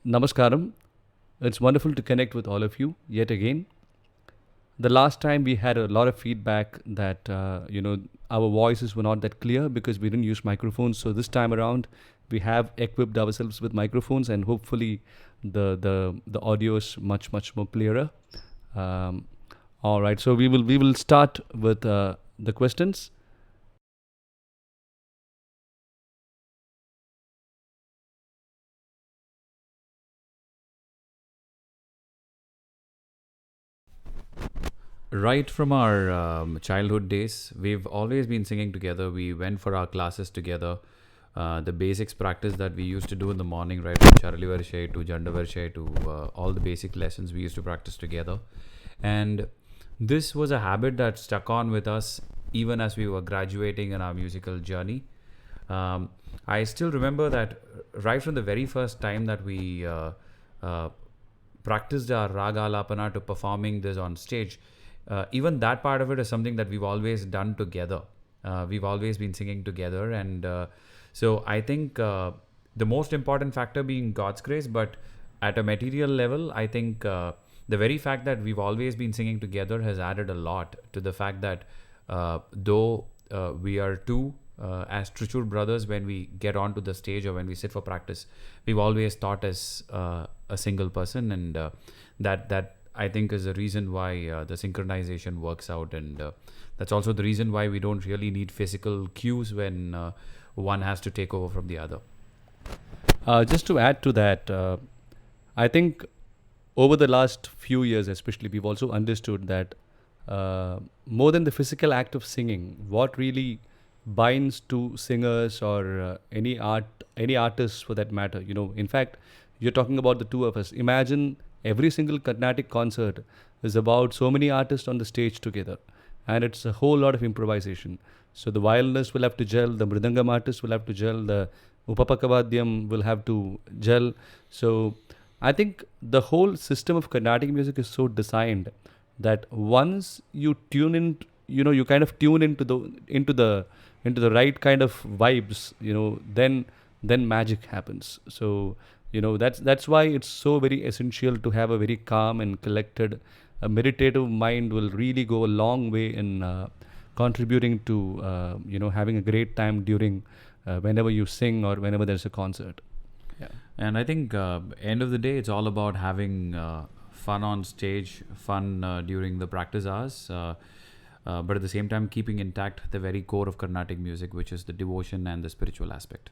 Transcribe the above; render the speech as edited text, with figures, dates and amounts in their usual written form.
Namaskaram. It's wonderful to connect with all of you yet again. The last time we had a lot of feedback that our voices were not that clear because we didn't use microphones. So this time around, we have equipped ourselves with microphones, and hopefully, the audio is much more clearer. Um, all right, so we will start with the questions. Right from our childhood days, we've always been singing together. We went for our classes together. The basics practice that we used to do in the morning, right from Charali Varshay to Janda Varshay to all the basic lessons we used to practice together. And this was a habit that stuck on with us even as we were graduating in our musical journey. Um, I still remember that right from the very first time that we uh, practiced our raga alapana to performing this on stage, even that part of it is something that we've always done together. We've always been singing together, and so I think the most important factor being God's grace, but at a material level, I think the very fact that we've always been singing together has added a lot to the fact that though we are two as Trichur Brothers, when we get onto the stage or when we sit for practice, we've always thought as a single person, and that I think is the reason why the synchronization works out, and that's also the reason why we don't really need physical cues when one has to take over from the other. Just to add to that, I think over the last few years, especially, we've also understood that more than the physical act of singing, what really binds to singers or any artists for that matter. In fact, you're talking about the two of us. Imagine every single Carnatic concert is about so many artists on the stage together, and it's a whole lot of improvisation. So the violinist will have to gel, the mridangam artist will have to gel, the upapakavadyam will have to gel. So I think the whole system of Carnatic music is so designed that once you tune in, you kind of tune into the right kind of vibes, then magic happens. So that's why it's so very essential to have a very calm and collected, a meditative mind will really go a long way in contributing to having a great time during whenever you sing or whenever there's a concert. Yeah. And I think end of the day, it's all about having fun on stage, fun during the practice hours, but at the same time keeping intact the very core of Carnatic music, which is the devotion and the spiritual aspect.